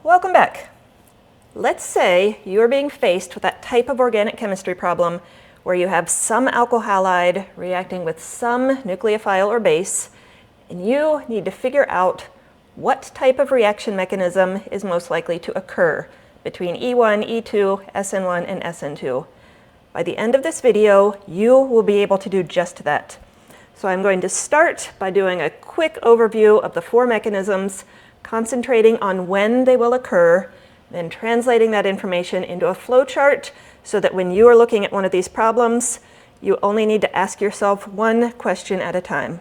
Welcome back. Let's say you are being faced with that type of organic chemistry problem where you have some alkyl halide reacting with some nucleophile or base, and you need to figure out what type of reaction mechanism is most likely to occur between E1, E2, SN1, and SN2. By the end of this video, you will be able to do just that. So I'm going to start by doing a quick overview of the four mechanisms, concentrating on when they will occur, then translating that information into a flowchart so that when you are looking at one of these problems, you only need to ask yourself one question at a time.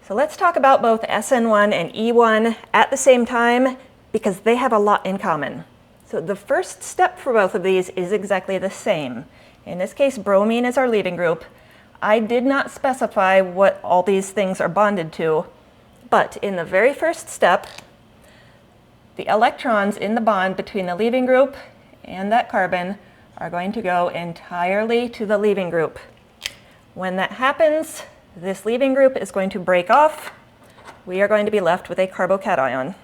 So let's talk about both SN1 and E1 at the same time because they have a lot in common. So the first step for both of these is exactly the same. In this case, bromine is our leaving group. I did not specify what all these things are bonded to, but in the very first step, the electrons in the bond between the leaving group and that carbon are going to go entirely to the leaving group. When that happens, this leaving group is going to break off. We are going to be left with a carbocation.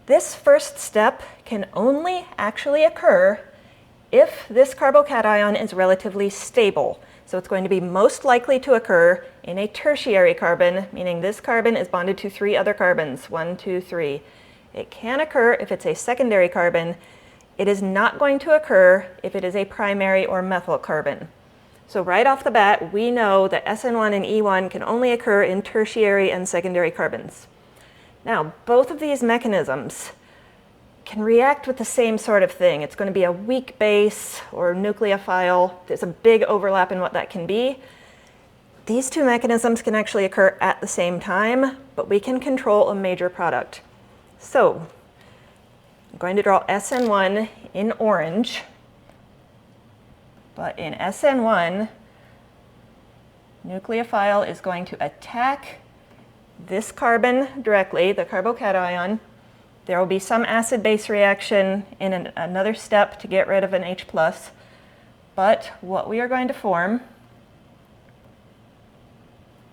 This first step can only actually occur if this carbocation is relatively stable. So it's going to be most likely to occur in a tertiary carbon, meaning this carbon is bonded to three other carbons, 1, 2, 3. It can occur if it's a secondary carbon. It is not going to occur if it is a primary or methyl carbon. So right off the bat, we know that SN1 and E1 can only occur in tertiary and secondary carbons. Now, both of these mechanisms can react with the same sort of thing. It's going to be a weak base or nucleophile. There's a big overlap in what that can be. These two mechanisms can actually occur at the same time, but we can control a major product. So I'm going to draw SN1 in orange, but in SN1, nucleophile is going to attack this carbon directly, the carbocation. There will be some acid-base reaction in another step to get rid of an H+, but what we are going to form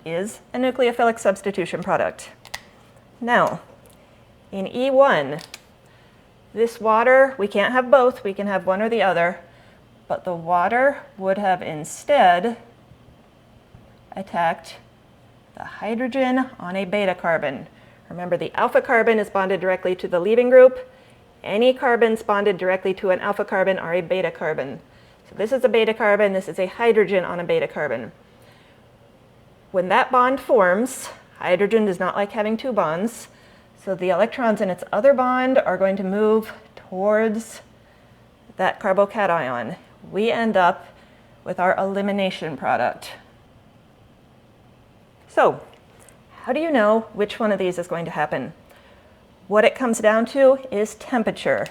is a nucleophilic substitution product. Now, in E1, this water, we can't have both, we can have one or the other, but the water would have instead attacked the hydrogen on a beta carbon. Remember, the alpha carbon is bonded directly to the leaving group. Any carbons bonded directly to an alpha carbon are a beta carbon. So this is a beta carbon, this is a hydrogen on a beta carbon. When that bond forms, hydrogen does not like having two bonds, so the electrons in its other bond are going to move towards that carbocation. We end up with our elimination product. So, how do you know which one of these is going to happen? What it comes down to is temperature.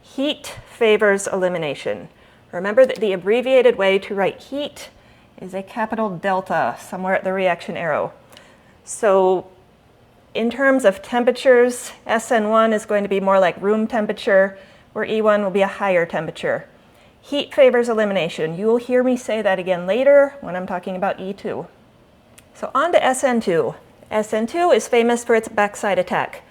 Heat favors elimination. Remember that the abbreviated way to write heat is a capital delta somewhere at the reaction arrow. So in terms of temperatures, SN1 is going to be more like room temperature, where E1 will be a higher temperature. Heat favors elimination. You will hear me say that again later when I'm talking about E2. So on to SN2. SN2 is famous for its backside attack,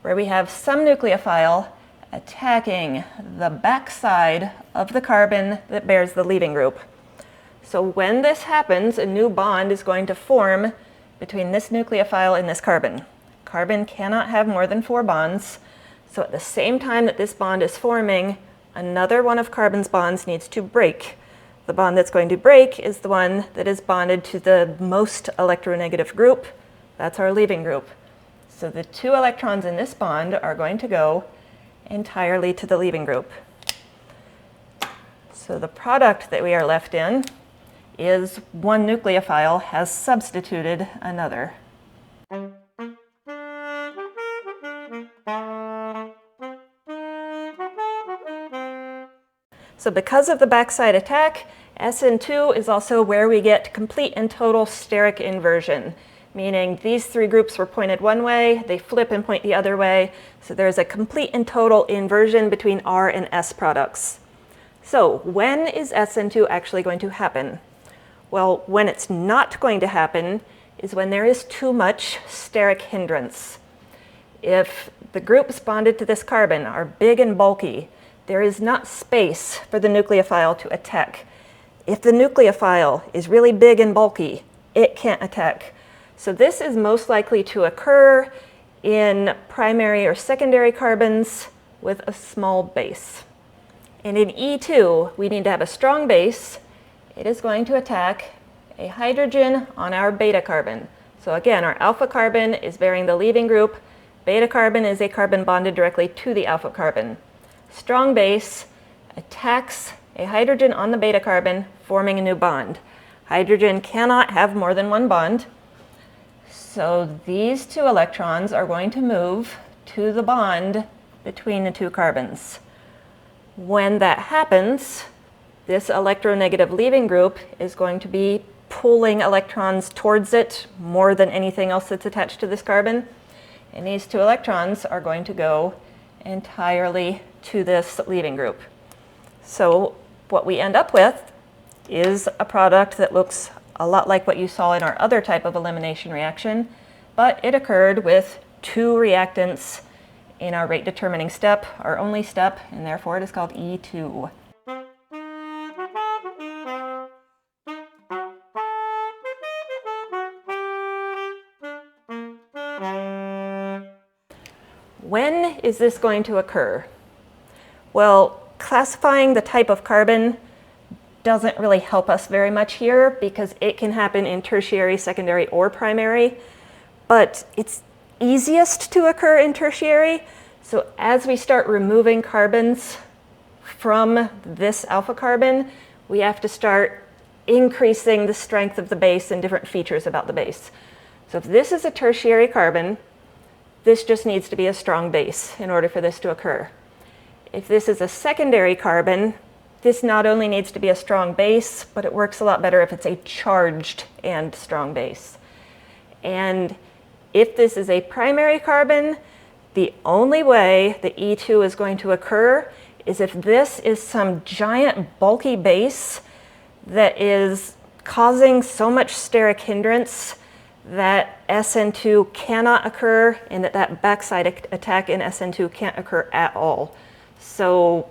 where we have some nucleophile attacking the backside of the carbon that bears the leaving group. So when this happens, a new bond is going to form between this nucleophile and this carbon. Carbon cannot have more than 4 bonds, so at the same time that this bond is forming, another one of carbon's bonds needs to break. The bond that's going to break is the one that is bonded to the most electronegative group. That's our leaving group. So the 2 electrons in this bond are going to go entirely to the leaving group. So the product that we are left in is one nucleophile has substituted another. So because of the backside attack, SN2 is also where we get complete and total steric inversion, meaning these 3 groups were pointed one way, they flip and point the other way, so there's a complete and total inversion between R and S products. So when is SN2 actually going to happen? Well, when it's not going to happen is when there is too much steric hindrance. If the groups bonded to this carbon are big and bulky, there is not space for the nucleophile to attack. If the nucleophile is really big and bulky, it can't attack. So this is most likely to occur in primary or secondary carbons with a small base. And in E2, we need to have a strong base. It is going to attack a hydrogen on our beta carbon. So again, our alpha carbon is bearing the leaving group. Beta carbon is a carbon bonded directly to the alpha carbon. Strong base attacks a hydrogen on the beta carbon, forming a new bond. Hydrogen cannot have more than one bond. So these two electrons are going to move to the bond between the two carbons. When that happens, this electronegative leaving group is going to be pulling electrons towards it more than anything else that's attached to this carbon. And these two electrons are going to go entirely to this leaving group. So what we end up with is a product that looks a lot like what you saw in our other type of elimination reaction, but it occurred with two reactants in our rate determining step, our only step, and therefore it is called E2. When is this going to occur? Well, classifying the type of carbon doesn't really help us very much here because it can happen in tertiary, secondary, or primary, but it's easiest to occur in tertiary. So as we start removing carbons from this alpha carbon, we have to start increasing the strength of the base and different features about the base. So if this is a tertiary carbon, this just needs to be a strong base in order for this to occur. If this is a secondary carbon, this not only needs to be a strong base, but it works a lot better if it's a charged and strong base. And if this is a primary carbon, the only way the E2 is going to occur is if this is some giant bulky base that is causing so much steric hindrance that SN2 cannot occur and that backside attack in SN2 can't occur at all. So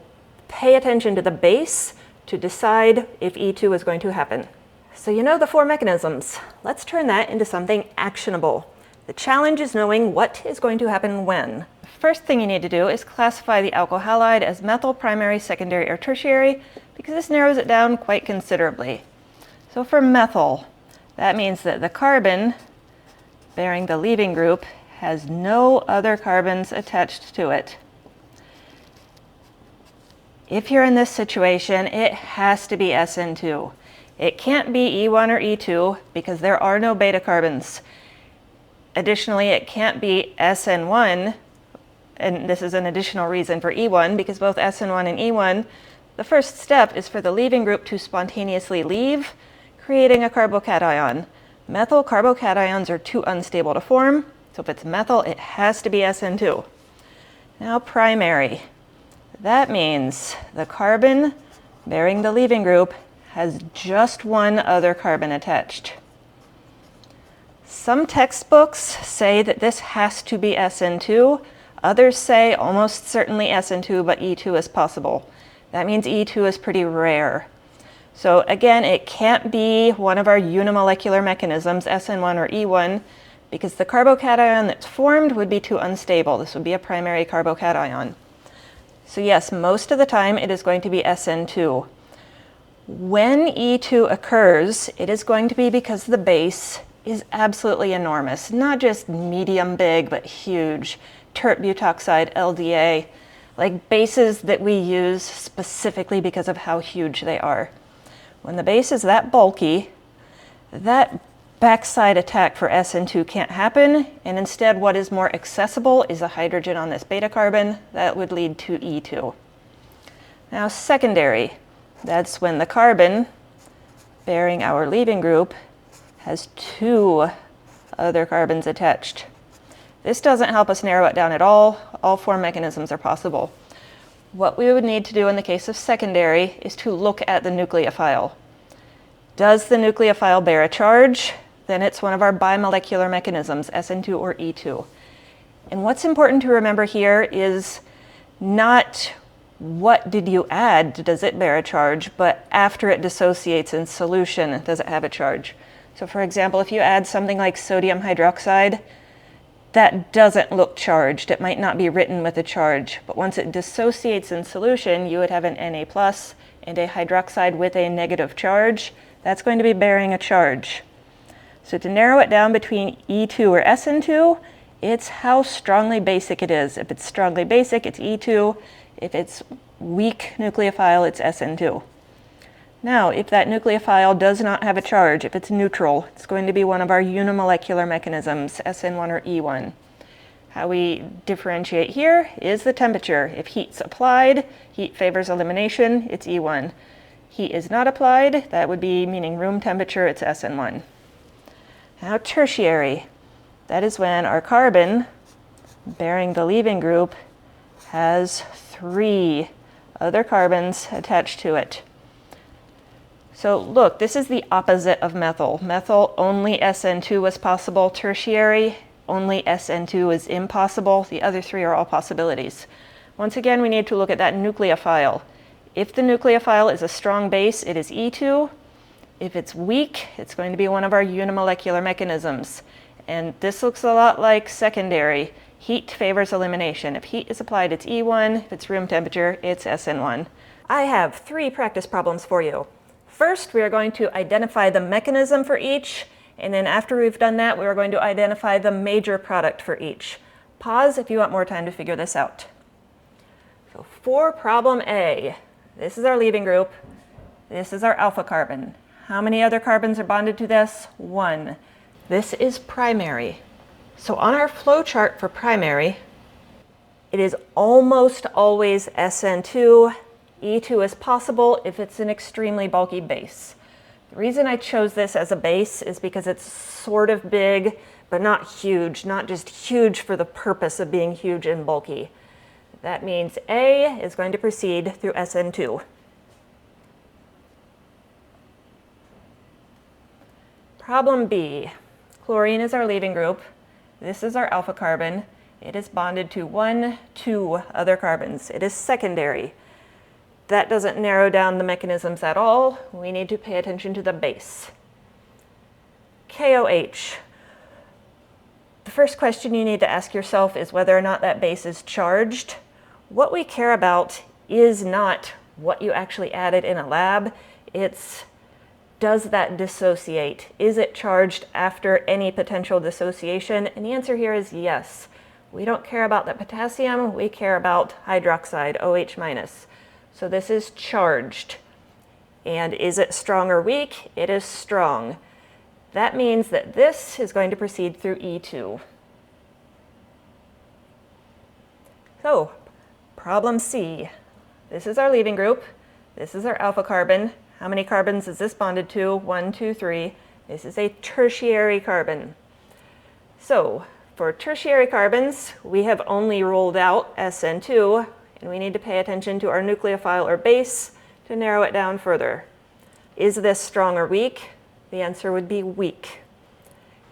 pay attention to the base to decide if E2 is going to happen. So you know the four mechanisms. Let's turn that into something actionable. The challenge is knowing what is going to happen when. The first thing you need to do is classify the alkyl halide as methyl, primary, secondary, or tertiary, because this narrows it down quite considerably. So for methyl, that means that the carbon bearing the leaving group has no other carbons attached to it. If you're in this situation, it has to be SN2. It can't be E1 or E2 because there are no beta carbons. Additionally, it can't be SN1, and this is an additional reason for E1 because both SN1 and E1, the first step is for the leaving group to spontaneously leave, creating a carbocation. Methyl carbocations are too unstable to form, so if it's methyl, it has to be SN2. Now primary. That means the carbon bearing the leaving group has just one other carbon attached. Some textbooks say that this has to be SN2. Others say almost certainly SN2, but E2 is possible. That means E2 is pretty rare. So again, it can't be one of our unimolecular mechanisms, SN1 or E1, because the carbocation that's formed would be too unstable. This would be a primary carbocation. So yes, most of the time it is going to be SN2. When E2 occurs, it is going to be because the base is absolutely enormous. Not just medium big, but huge. Tert butoxide, LDA, like bases that we use specifically because of how huge they are. When the base is that bulky, that backside attack for SN2 can't happen, and instead what is more accessible is a hydrogen on this beta carbon. That would lead to E2. Now secondary, that's when the carbon bearing our leaving group has two other carbons attached. This doesn't help us narrow it down at all. All four mechanisms are possible. What we would need to do in the case of secondary is to look at the nucleophile. Does the nucleophile bear a charge? Then it's one of our bimolecular mechanisms, SN2 or E2. And what's important to remember here is not what did you add, does it bear a charge, but after it dissociates in solution, does it have a charge? So for example, if you add something like sodium hydroxide, that doesn't look charged. It might not be written with a charge, but once it dissociates in solution, you would have an Na plus and a hydroxide with a negative charge. That's going to be bearing a charge. So to narrow it down between E2 or SN2, it's how strongly basic it is. If it's strongly basic, it's E2. If it's weak nucleophile, it's SN2. Now, if that nucleophile does not have a charge, if it's neutral, it's going to be one of our unimolecular mechanisms, SN1 or E1. How we differentiate here is the temperature. If heat's applied, heat favors elimination, it's E1. Heat is not applied, that would be meaning room temperature, it's SN1. Now tertiary, that is when our carbon bearing the leaving group has 3 other carbons attached to it. So look, this is the opposite of methyl. Methyl, only SN2 was possible. Tertiary, only SN2 is impossible. The other 3 are all possibilities. Once again, we need to look at that nucleophile. If the nucleophile is a strong base, it is E2. If it's weak, it's going to be one of our unimolecular mechanisms. And this looks a lot like secondary. Heat favors elimination. If heat is applied, it's E1. If it's room temperature, it's SN1. I have 3 practice problems for you. First, we are going to identify the mechanism for each, and then after we've done that, we are going to identify the major product for each. Pause if you want more time to figure this out. So for problem A, this is our leaving group. This is our alpha carbon. How many other carbons are bonded to this? 1. This is primary. So on our flow chart for primary, it is almost always SN2. E2 is possible if it's an extremely bulky base. The reason I chose this as a base is because it's sort of big, but not huge, not just huge for the purpose of being huge and bulky. That means A is going to proceed through SN2. Problem B. Chlorine is our leaving group. This is our alpha carbon. It is bonded to 1, 2 other carbons. It is secondary. That doesn't narrow down the mechanisms at all. We need to pay attention to the base. KOH. The first question you need to ask yourself is whether or not that base is charged. What we care about is not what you actually added in a lab. It's, does that dissociate? Is it charged after any potential dissociation? And the answer here is yes. We don't care about the potassium, we care about hydroxide, OH minus. So this is charged. And is it strong or weak? It is strong. That means that this is going to proceed through E2. So, problem C. This is our leaving group. This is our alpha carbon. How many carbons is this bonded to? 1, 2, 3. This is a tertiary carbon. So, for tertiary carbons, we have only ruled out SN2, and we need to pay attention to our nucleophile or base to narrow it down further. Is this strong or weak? The answer would be weak.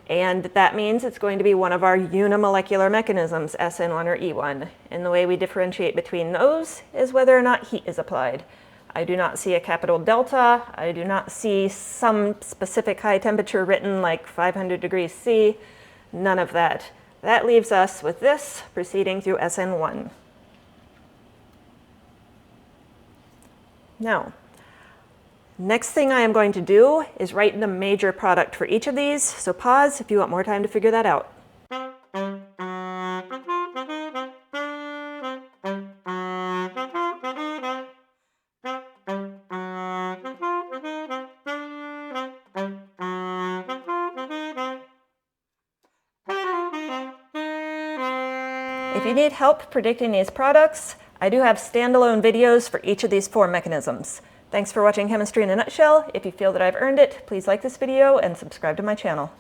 And that means it's going to be one of our unimolecular mechanisms, SN1 or E1. And the way we differentiate between those is whether or not heat is applied. I do not see a capital delta. I do not see some specific high temperature written like 500 degrees C. None of that. That leaves us with this proceeding through SN1. Now, next thing I am going to do is write the major product for each of these, so pause if you want more time to figure that out. If you need help predicting these products, I do have standalone videos for each of these 4 mechanisms. Thanks for watching Chemistry in a Nutshell. If you feel that I've earned it, please like this video and subscribe to my channel.